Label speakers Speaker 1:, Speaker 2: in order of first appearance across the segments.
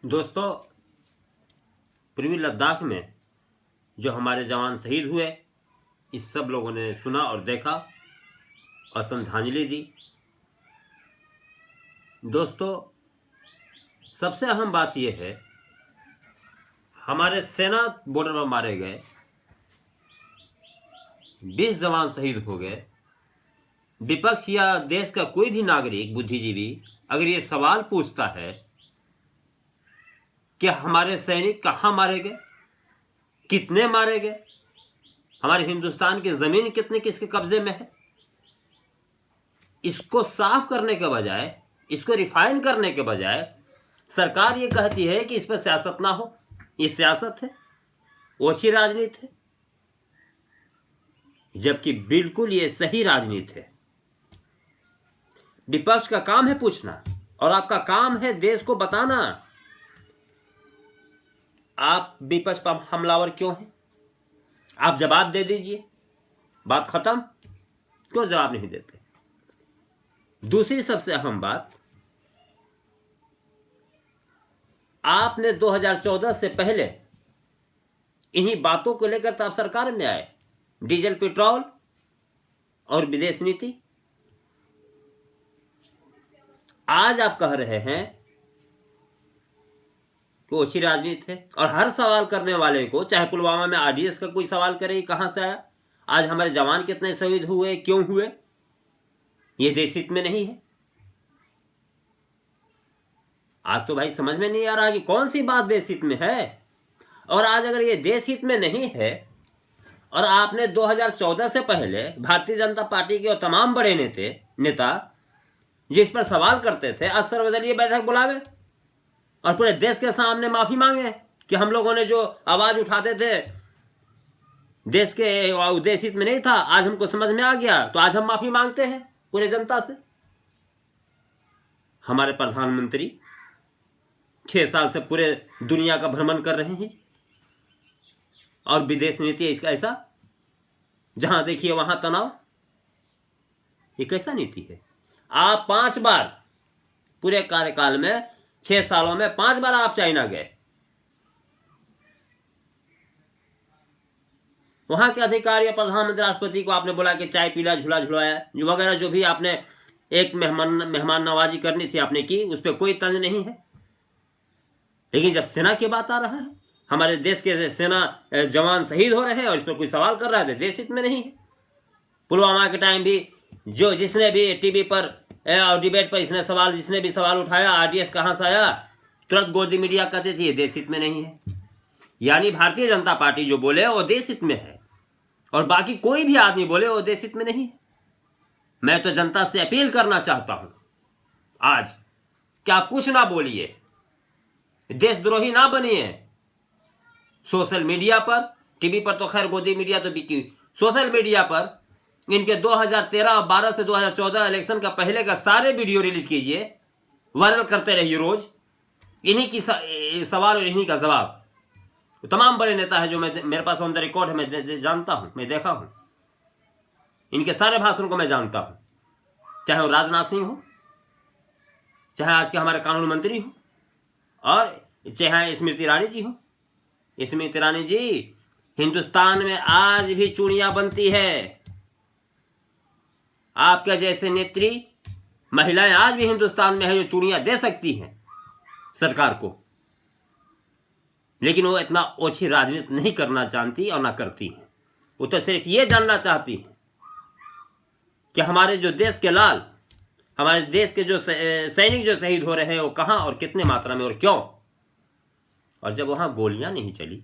Speaker 1: दोस्तों, पूर्वी लद्दाख में जो हमारे जवान शहीद हुए, इस सब लोगों ने सुना और देखा और श्रद्धांजलि दी। दोस्तों, सबसे अहम बात यह है, हमारे सेना बॉर्डर पर मारे गए 20 जवान शहीद हो गए। विपक्ष या देश का कोई भी नागरिक बुद्धिजीवी अगर ये सवाल पूछता है कि हमारे सैनिक कहाँ मारे गए, कितने मारे गए, हमारे हिंदुस्तान की जमीन कितने किसके कब्जे में है, इसको साफ करने के बजाय, इसको रिफाइन करने के बजाय सरकार ये कहती है कि इस पर सियासत ना हो। ये सियासत है, ओछी राजनीति है, जबकि बिल्कुल ये सही राजनीति है। विपक्ष का काम है पूछना और आपका काम है देश को बताना आप विपक्ष पर हमलावर क्यों हैं। आप जवाब दे दीजिए, बात खत्म। क्यों जवाब नहीं देते? दूसरी सबसे अहम बात, आपने 2014 से पहले इन्हीं बातों को लेकर तो आप सरकार में आए, डीजल पेट्रोल और विदेश नीति। आज आप कह रहे हैं कि ओछी राजनीति है, और हर सवाल करने वाले को, चाहे पुलवामा में आरडीएस का कोई सवाल करे, कहां से आया, आज हमारे जवान कितने शहीद हुए, क्यों हुए, ये देश हित में नहीं है। आज तो भाई समझ में नहीं आ रहा कि कौन सी बात देश हित में है। और आज अगर ये देश हित में नहीं है और आपने 2014 से पहले भारतीय जनता पार्टी के और तमाम बड़े नेता जिस पर सवाल करते थे, आज सर्वदलीय बैठक बुलावे और पूरे देश के सामने माफी मांगे कि हम लोगों ने जो आवाज उठाते थे देश के देश हित में नहीं था, आज हमको समझ में आ गया, तो आज हम माफी मांगते हैं पूरे जनता से। हमारे प्रधानमंत्री 6 साल से पूरे दुनिया का भ्रमण कर रहे हैं और विदेश नीति इसका ऐसा, जहां देखिए वहां तनाव। ये कैसा नीति है? आप 5 बार पूरे कार्यकाल में, 6 सालों में 5 बार आप चाइना गए। वहां के अधिकारी, प्रधानमंत्री, राष्ट्रपति को आपने बोला कि चाय पीला, झूला झुलाया, जो वगैरह जो भी आपने एक मेहमान नवाजी करनी थी आपने की, उस पर कोई तंज नहीं है। लेकिन जब सेना की बात आ रहा है, हमारे देश के सेना जवान शहीद हो रहे हैं और इस पर कोई सवाल कर रहा है, देश हित में नहीं है। पुलवामा के टाइम भी जिसने भी टीवी पर और डिबेट पर जिसने भी सवाल उठाया, आरडीएस कहां से आया, तुरंत गोदी मीडिया कहते थे ये देश हित में नहीं है। यानी भारतीय जनता पार्टी जो बोले वो देश हित में है और बाकी कोई भी आदमी बोले वो देश हित में नहीं है। मैं तो जनता से अपील करना चाहता हूं आज कि आप कुछ ना बोलिए, देशद्रोही ना बनिए। सोशल मीडिया पर, टीवी पर तो खैर गोदी मीडिया तो बिकी, सोशल मीडिया पर इनके 2013-12 से 2014 इलेक्शन का पहले का सारे वीडियो रिलीज कीजिए, वायरल करते रहिए रोज, इन्हीं की सवाल और इन्हीं का जवाब। तमाम बड़े नेता है जो मेरे पास ऑन द रिकॉर्ड है, मैं जानता हूं, मैं देखा हूं, इनके सारे भाषण को मैं जानता हूं, चाहे वो राजनाथ सिंह हो, चाहे आज के हमारे कानून मंत्री हो, और चाहे स्मृति ईरानी जी हो। स्मृति ईरानी जी, हिंदुस्तान में आज भी चूड़ियां बनती है। आपके जैसे नेत्री महिलाएं आज भी हिंदुस्तान में है जो चूड़ियां दे सकती हैं सरकार को, लेकिन वो इतना ओछी राजनीति नहीं करना जानती और ना करती हैं। वो तो सिर्फ ये जानना चाहती हैं कि हमारे जो देश के लाल, हमारे देश के जो सैनिक जो शहीद हो रहे हैं वो कहां और कितने मात्रा में और क्यों। और जब वहां गोलियां नहीं चली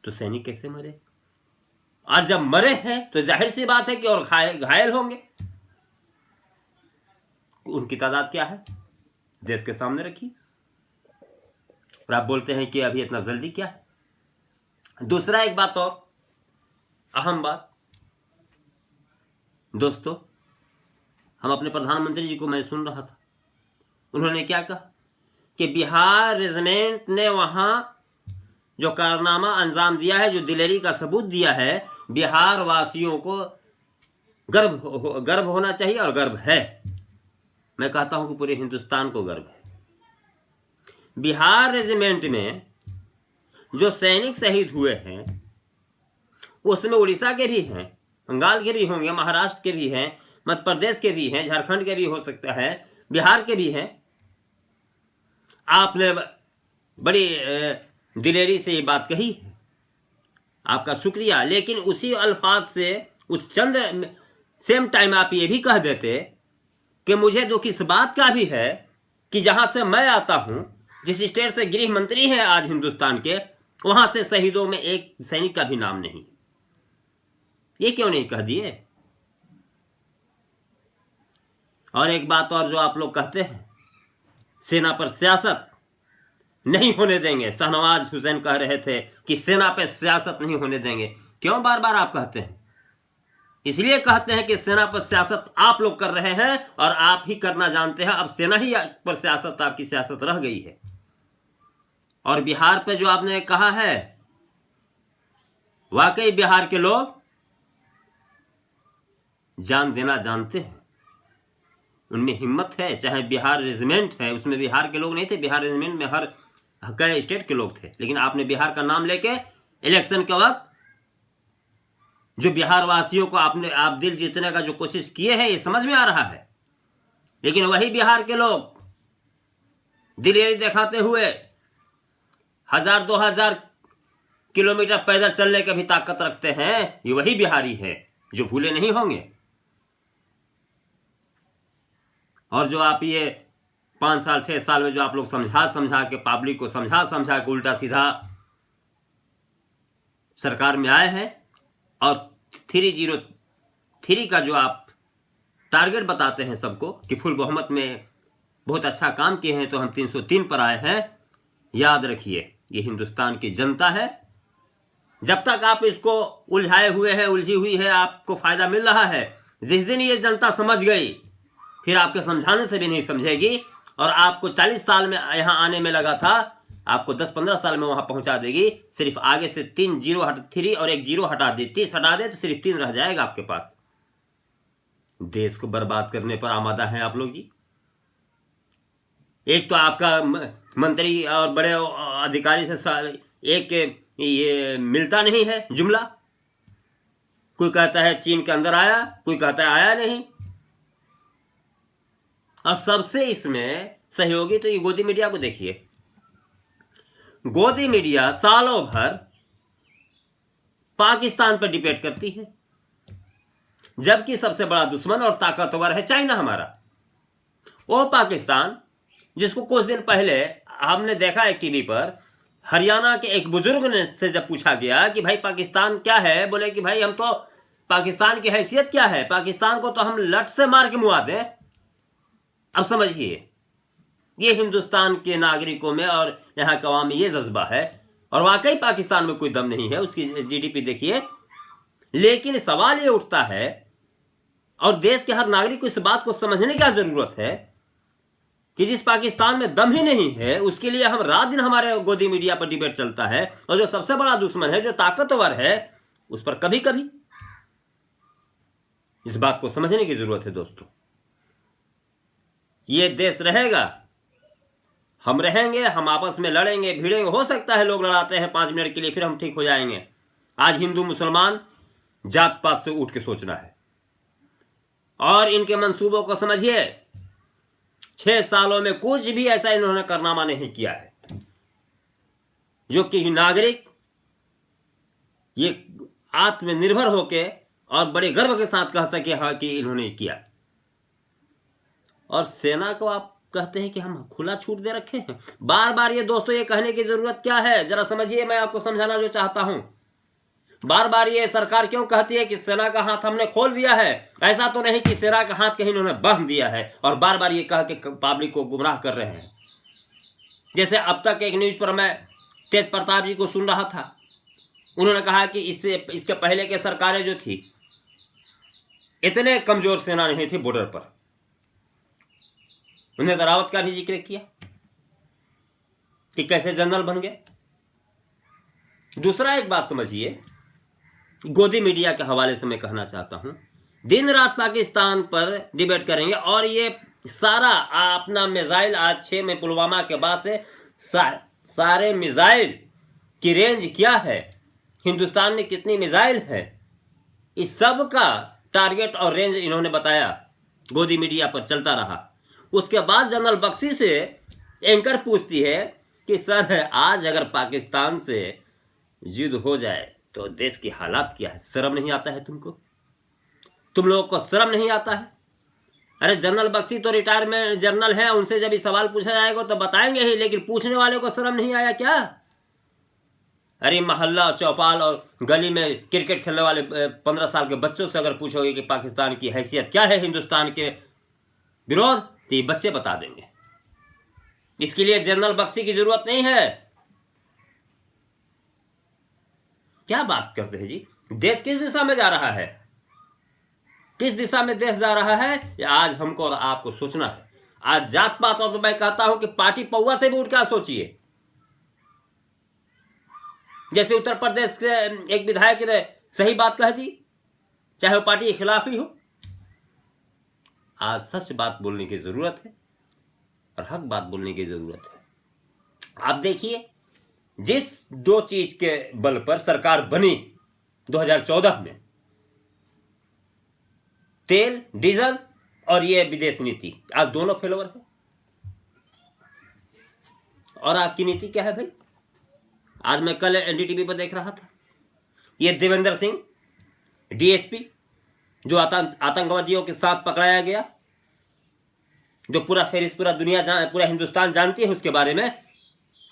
Speaker 1: तो सैनिक कैसे मरे? और जब मरे हैं तो जाहिर सी बात है कि और घायल होंगे। उनकी तादाद क्या है देश के सामने रखी, और आप बोलते हैं कि अभी इतना जल्दी क्या है। दूसरा एक बात और अहम बात, दोस्तों, हम अपने प्रधानमंत्री जी को मैं सुन रहा था, उन्होंने क्या कहा कि बिहार रेजिमेंट ने वहां जो कारनामा अंजाम दिया है, जो दिलेरी का सबूत दिया है, बिहार वासियों को गर्व होना चाहिए और गर्व है। मैं कहता हूं कि पूरे हिंदुस्तान को गर्व है। बिहार रेजिमेंट में जो सैनिक शहीद हुए हैं उसमें उड़ीसा के भी हैं, बंगाल के भी होंगे, महाराष्ट्र के भी हैं, मध्य प्रदेश के भी हैं, झारखंड के भी हो सकता है, बिहार के भी हैं। आपने बड़ी दिलेरी से ये बात कही है, आपका शुक्रिया। लेकिन उसी अल्फाज से उस चंद सेम टाइम आप ये भी कह देते कि मुझे दुख इस बात का भी है कि जहां से मैं आता हूं, जिस स्टेट से गृह मंत्री हैं आज हिंदुस्तान के, वहां से शहीदों में एक सैनिक का भी नाम नहीं। ये क्यों नहीं कह दिए? और एक बात और जो आप लोग कहते हैं, सेना पर सियासत नहीं होने देंगे। शाहनवाज हुसैन कह रहे थे कि सेना पर सियासत नहीं होने देंगे। क्यों बार बार आप कहते हैं? इसलिए कहते हैं कि सेना पर सियासत आप लोग कर रहे हैं और आप ही करना जानते हैं। अब सेना ही पर सियासत, आपकी सियासत रह गई है। और बिहार पे जो आपने कहा है, वाकई बिहार के लोग जान देना जानते हैं, उनमें हिम्मत है। चाहे बिहार रेजिमेंट है, उसमें बिहार के लोग नहीं थे, बिहार रेजिमेंट में हर कई स्टेट के लोग थे, लेकिन आपने बिहार का नाम लेके इलेक्शन के वक्त जो बिहार वासियों को आप दिल जीतने का जो कोशिश किए हैं, ये समझ में आ रहा है। लेकिन वही बिहार के लोग दिलेरी दिखाते हुए 1000-2000 किलोमीटर पैदल चलने की भी ताकत रखते हैं। ये वही बिहारी है जो भूले नहीं होंगे। और जो आप ये 5 साल 6 साल में जो आप लोग समझा के पब्लिक को समझा के उल्टा सीधा सरकार में आए हैं, और 303 का जो आप टारगेट बताते हैं सबको कि फुल बहुमत में बहुत अच्छा काम किए हैं, तो हम 303 पर आए हैं। याद रखिए, ये हिंदुस्तान की जनता है। जब तक आप इसको उलझाए हुए हैं, उलझी हुई है, आपको फायदा मिल रहा है। जिस दिन ये जनता समझ गई, फिर आपके समझाने से भी नहीं समझेगी, और आपको 40 साल में यहां आने में लगा था, आपको 10-15 साल में वहां पहुंचा देगी। सिर्फ आगे से 3 और 1 जीरो हटा दे, 30 हटा दे तो सिर्फ 3 रह जाएगा आपके पास। देश को बर्बाद करने पर आमादा हैं आप लोग जी। एक तो आपका मंत्री और बड़े अधिकारी से एक ये मिलता नहीं है जुमला। कोई कहता है चीन के अंदर आया, कोई कहता है आया नहीं। और सबसे इसमें सहयोगी तो ये गोदी मीडिया को देखिए। गोदी मीडिया सालों भर पाकिस्तान पर डिपेंड करती है, जबकि सबसे बड़ा दुश्मन और ताकतवर है चाइना हमारा। वो पाकिस्तान जिसको कुछ दिन पहले हमने देखा एक टीवी पर, हरियाणा के एक बुजुर्ग ने से जब पूछा गया कि भाई पाकिस्तान क्या है, बोले कि भाई हम तो पाकिस्तान की हैसियत क्या है, पाकिस्तान को तो हम लट से मार के मुआ दें। अब समझिए, ये हिंदुस्तान के नागरिकों में और यहाँ के अवाम में ये जज्बा है। और वाकई पाकिस्तान में कोई दम नहीं है, उसकी जीडीपी देखिए। लेकिन सवाल ये उठता है, और देश के हर नागरिक को इस बात को समझने की जरूरत है कि जिस पाकिस्तान में दम ही नहीं है, उसके लिए हम रात दिन हमारे गोदी मीडिया पर डिबेट चलता है। और जो सबसे बड़ा दुश्मन है, जो ताकतवर है, उस पर कभी कभी इस बात को समझने की जरूरत है दोस्तों। ये देश रहेगा, हम रहेंगे, हम आपस में लड़ेंगे भिड़ेंगे। हो सकता है लोग लड़ाते हैं 5 मिनट के लिए, फिर हम ठीक हो जाएंगे। आज हिंदू मुसलमान जात पात से उठ के सोचना है। और इनके मंसूबों को समझिए। 6 सालों में कुछ भी ऐसा इन्होंने कारनामा नहीं किया है जो कि नागरिक ये आत्मनिर्भर होके और बड़े गर्व के साथ कह सके हाँ कि इन्होंने किया। और सेना को आप कहते हैं कि हम खुला छूट दे रखे हैं। बार बार ये दोस्तों ये कहने की जरूरत क्या है, जरा समझिए। मैं आपको समझाना जो चाहता हूं, बार बार ये सरकार क्यों कहती है कि सेना का हाथ हमने खोल दिया है। ऐसा तो नहीं कि सेना का हाथ कहीं इन्होंने बांध दिया है, और बार बार ये कह के पब्लिक को गुमराह कर रहे हैं। जैसे अब तक एक न्यूज पर मैं तेज प्रताप जी को सुन रहा था, उन्होंने कहा कि इसके पहले के सरकारें जो थी, इतने कमजोर सेना नहीं थी बॉर्डर पर। उन्होंने रावत का भी जिक्र किया कि कैसे जनरल बन गए। दूसरा एक बात समझिए, गोदी मीडिया के हवाले से मैं कहना चाहता हूं, दिन रात पाकिस्तान पर डिबेट करेंगे। और ये सारा अपना मिसाइल आज 6 में पुलवामा के बाद से सारे मिसाइल की रेंज क्या है, हिंदुस्तान में कितनी मिसाइल है, इस सब का टारगेट और रेंज इन्होंने बताया, गोदी मीडिया पर चलता रहा। उसके बाद जनरल बख्शी से एंकर पूछती है कि सर आज अगर पाकिस्तान से युद्ध हो जाए तो देश की हालात क्या है, शर्म नहीं आता है तुमको? तुम लोगों को शर्म नहीं आता है? अरे जनरल बख्शी तो रिटायरमेंट जनरल है, उनसे जब सवाल पूछा जाएगा तो बताएंगे ही, लेकिन पूछने वाले को शर्म नहीं आया क्या? अरे मोहल्ला चौपाल और गली में क्रिकेट खेलने वाले 15 साल के बच्चों से अगर पूछोगे कि पाकिस्तान की हैसियत क्या है हिंदुस्तान के विरोध, तो ये बच्चे बता देंगे। इसके लिए जनरल बख्शी की जरूरत नहीं है। क्या बात करते हैं जी? देश किस दिशा में जा रहा है, किस दिशा में देश जा रहा है, ये आज हमको और आपको सोचना है। आज जात पात और तो मैं कहता हूं कि पार्टी पौवा से भी उठ कर सोचिए। जैसे उत्तर प्रदेश के एक विधायक ने सही बात कह दी, चाहे वो पार्टी के खिलाफ ही हो। आज सच बात बोलने की जरूरत है और हक बात बोलने की जरूरत है। आप देखिए, जिस दो चीज के बल पर सरकार बनी 2014 में, तेल डीजल और ये विदेश नीति, आज दोनों फेलोवर है। और आपकी नीति क्या है भाई? आज मैं कल एनडीटीवी पर देख रहा था, ये देवेंद्र सिंह डीएसपी जो आतंकवादियों के साथ पकड़ाया गया, जो पूरा फेरिस पूरा दुनिया पूरा हिंदुस्तान जानती है उसके बारे में।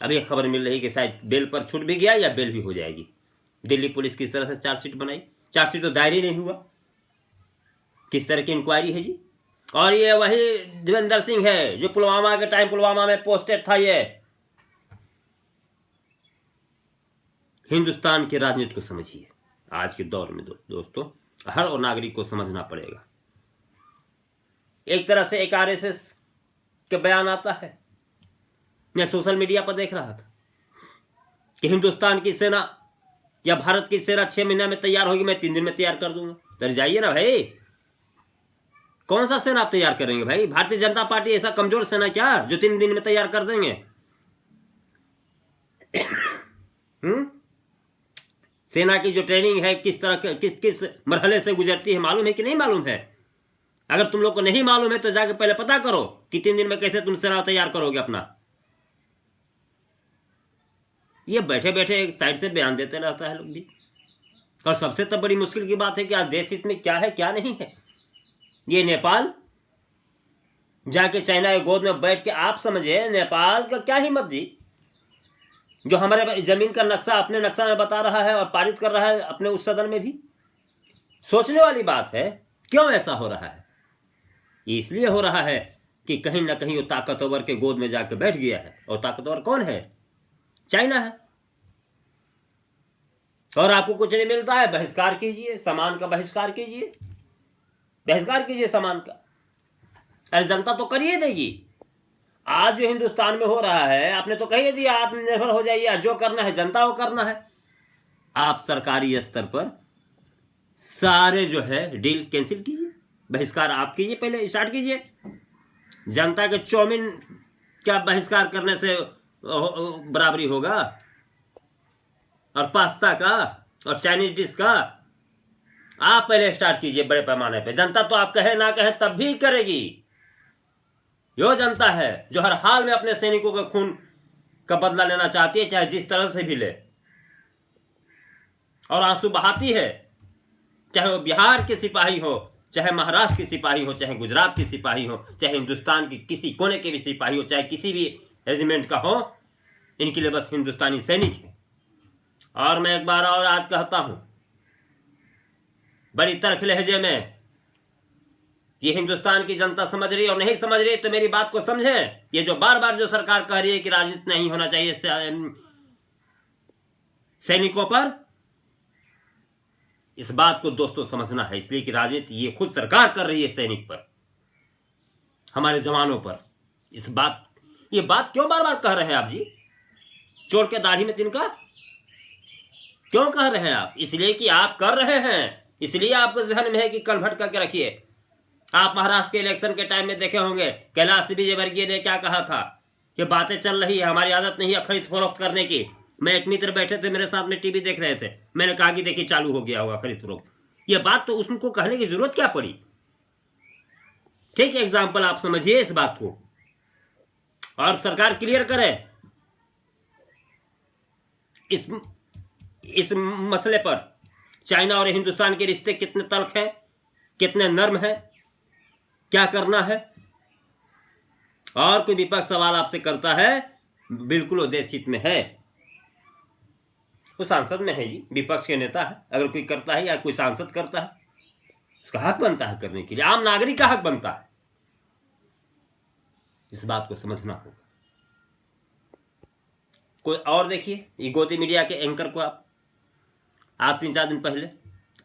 Speaker 1: अभी एक खबर मिल रही कि शायद बेल पर छूट भी गया या बेल भी हो जाएगी। दिल्ली पुलिस किस तरह से चार्जशीट बनाई, चार्जशीट तो दायर ही नहीं हुआ, किस तरह की इंक्वायरी है जी। और ये वही देवेंद्र सिंह है जो पुलवामा के टाइम पुलवामा में पोस्टेड था। ये हिंदुस्तान की राजनीति को समझिए। आज के दौर में दोस्तों हर नागरिक को समझना पड़ेगा। एक तरह से एक आरएसएस के बयान आता है, मैं सोशल मीडिया पर देख रहा था कि हिंदुस्तान की सेना या भारत की सेना 6 महीने में तैयार होगी, मैं 3 दिन में तैयार कर दूंगा। डर जाइए ना भाई, कौन सा सेना आप तैयार करेंगे भाई? भारतीय जनता पार्टी ऐसा कमजोर सेना क्या जो 3 दिन में तैयार कर देंगे? सेना की जो ट्रेनिंग है किस तरह किस मरहले से गुजरती है, मालूम है कि नहीं मालूम है? अगर तुम लोग को नहीं मालूम है तो जाके पहले पता करो कि 3 दिन में कैसे तुम सेना तैयार करोगे अपना। ये बैठे बैठे एक साइड से बयान देते रहता है लोग भी। और सबसे तब बड़ी मुश्किल की बात है कि आज देश हित में क्या है क्या नहीं है। ये नेपाल जाके चाइना के गोद में बैठ के आप समझे, नेपाल का क्या हिम्मत जी, जो हमारे जमीन का नक्शा अपने नक्शा में बता रहा है और पारित कर रहा है अपने उस सदन में भी। सोचने वाली बात है, क्यों ऐसा हो रहा है? इसलिए हो रहा है कि कहीं ना कहीं वो ताकतवर के गोद में जाकर बैठ गया है। और ताकतवर कौन है? चाइना है। और आपको कुछ नहीं मिलता है, बहिष्कार कीजिए, सामान का बहिष्कार कीजिए, बहिष्कार कीजिए सामान का। अरे जनता तो करिए देगी। आज जो हिंदुस्तान में हो रहा है, आपने तो कही दिया आत्मनिर्भर हो जाइए, जो करना है जनता को करना है। आप सरकारी स्तर पर सारे जो है डील कैंसिल कीजिए, बहिष्कार आप कीजिए, पहले स्टार्ट कीजिए। जनता के चौमिन क्या बहिष्कार करने से बराबरी होगा? और पास्ता का और चाइनीज डिश का आप पहले स्टार्ट कीजिए बड़े पैमाने पे। जनता तो आप कहे ना कहे तब भी करेगी। यो जनता है जो हर हाल में अपने सैनिकों के खून का बदला लेना चाहती है, चाहे जिस तरह से भी ले, और आंसू बहाती है। चाहे वो बिहार के सिपाही हो, चाहे महाराष्ट्र के सिपाही हो, चाहे गुजरात के सिपाही हो, चाहे हिंदुस्तान के किसी कोने के भी सिपाही हो, चाहे किसी भी रेजिमेंट का हो, इनके लिए बस हिंदुस्तानी सैनिक है। और मैं एक बार और आज कहता हूं बड़ी तर्क लहजे में, ये हिंदुस्तान की जनता समझ रही और नहीं समझ रही तो मेरी बात को समझे। ये जो बार बार जो सरकार कह रही है कि राजनीति नहीं होना चाहिए सैनिकों पर, इस बात को दोस्तों समझना है। इसलिए कि राजनीति ये खुद सरकार कर रही है सैनिक पर, हमारे जवानों पर। ये बात क्यों बार बार कह रहे हैं आप जी? चोर के दाढ़ी में तिनका क्यों कह रहे हैं आप? इसलिए कि आप कर रहे हैं, इसलिए आपको ध्यान में है कि कन्वर्ट करके रखिए। आप महाराष्ट्र के इलेक्शन के टाइम में देखे होंगे कैलाश विजयवर्गीय ने क्या कहा था ये बातें चल रही है, हमारी आदत नहीं है खरीद फरोख्त करने की। मैं एक मित्र बैठे थे मेरे साथ में, टीवी देख रहे थे, मैंने कहा कि देखिए चालू हो गया होगा खरीद फरोख्त। ये बात तो उसको कहने की जरूरत क्या पड़ी? ठीक एग्जाम्पल आप समझिए इस बात को, और सरकार क्लियर करे इस मसले पर। चाइना और हिंदुस्तान के रिश्ते कितने तल्ख हैं, कितने नर्म हैं, क्या करना है। और कोई विपक्ष सवाल आपसे करता है, बिल्कुल वो देश हित में है, वो सांसद में है जी, विपक्ष के नेता है। अगर कोई करता है या कोई सांसद करता है, उसका हक बनता है करने के लिए, आम नागरिक का हक बनता है। इस बात को समझना होगा। कोई और देखिए, ये गोदी मीडिया के एंकर को आप आज 3-4 दिन पहले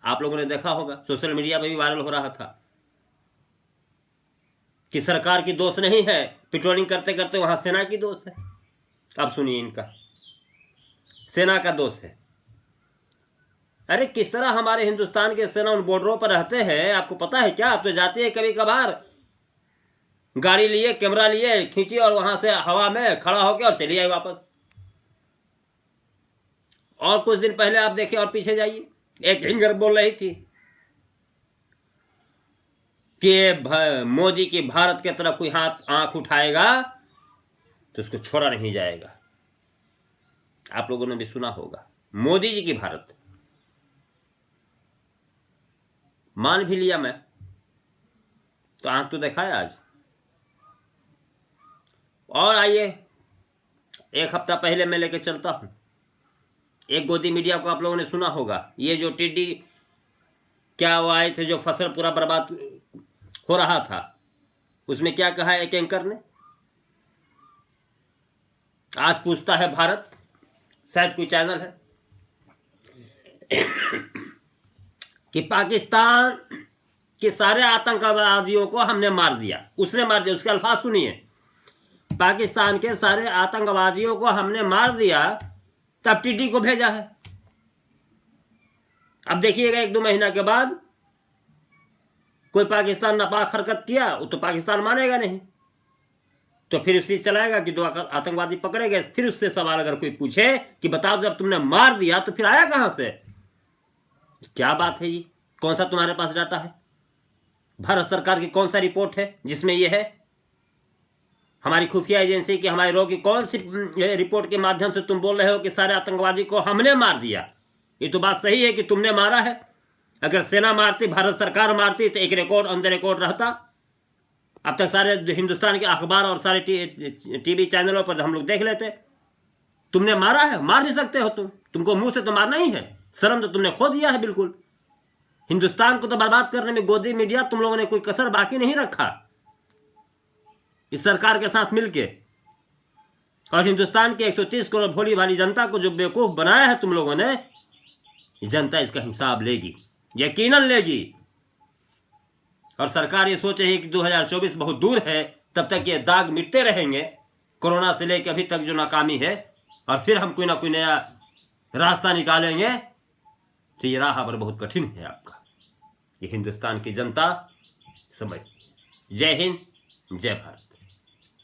Speaker 1: आप लोगों ने देखा होगा, सोशल मीडिया में भी वायरल हो रहा था कि सरकार की दोष नहीं है, पेट्रोलिंग करते करते वहां सेना की दोष है। अब सुनिए, इनका सेना का दोष है। अरे किस तरह हमारे हिंदुस्तान के सेना उन बॉर्डरों पर रहते हैं, आपको पता है क्या? आप तो जाती है कभी कभार, गाड़ी लिए, कैमरा लिए, खींची और वहां से हवा में खड़ा होकर और चली आई वापस। और कुछ दिन पहले आप देखिए, और पीछे जाइए, एक हिंगर बोल रही थी कि मोदी की भारत के तरफ कोई आंख उठाएगा तो उसको छोड़ा नहीं जाएगा। आप लोगों ने भी सुना होगा, मोदी जी की भारत। मान भी लिया मैं, तो आंख तो देखा है आज। और आइए, एक हफ्ता पहले मैं लेके चलता हूं एक गोदी मीडिया को, आप लोगों ने सुना होगा, ये जो टिड्डी क्या वो आए थे, जो फसल पूरा बर्बाद हो रहा था, उसमें क्या कहा एक एंकर ने? आज पूछता है भारत, शायद कोई चैनल है, कि पाकिस्तान के सारे आतंकवादियों को हमने मार दिया। उसने मार दिया, उसके अल्फाज सुनिए, पाकिस्तान के सारे आतंकवादियों को हमने मार दिया, तब टिड्डी को भेजा है। अब देखिएगा 1-2 महीना के बाद कोई पाकिस्तान नापाक हरकत किया, वो तो पाकिस्तान मानेगा नहीं, तो फिर उसी चलाएगा कि 2 आतंकवादी पकड़े गए। फिर उससे सवाल अगर कोई पूछे कि बताओ जब तुमने मार दिया तो फिर आया कहां से? क्या बात है जी? कौन सा तुम्हारे पास डाटा है? भारत सरकार की कौन सा रिपोर्ट है जिसमें यह है? हमारी खुफिया एजेंसी की, हमारे रो की कौन सी रिपोर्ट के माध्यम से तुम बोल रहे हो कि सारे आतंकवादी को हमने मार दिया? ये तो बात सही है कि तुमने मारा है। अगर सेना मारती, भारत सरकार मारती, तो एक रिकॉर्ड ऑन द रिकॉर्ड रहता। अब तक सारे हिंदुस्तान के अखबार और सारे टीवी चैनलों पर हम लोग देख लेते। तुमने मारा है, मार नहीं सकते हो तुमको मुंह से तो मारना ही है। शर्म तो तुमने खो दिया है बिल्कुल। हिंदुस्तान को तो बर्बाद करने में गोदी मीडिया तुम लोगों ने कोई कसर बाकी नहीं रखा इस सरकार के साथ मिलके। और हिंदुस्तान के 130 करोड़ भोली भाली जनता को जो बेवकूफ बनाया है तुम लोगों ने, जनता इसका हिसाब लेगी, यकीनन लेगी। और सरकार ये सोच रही है कि 2024 बहुत दूर है, तब तक ये दाग मिटते रहेंगे कोरोना से लेकर अभी तक जो नाकामी है, और फिर हम कोई ना कोई नया रास्ता निकालेंगे। तो ये राह पर बहुत कठिन है आपका। ये हिंदुस्तान की जनता समझ। जय हिंद, जय भारत।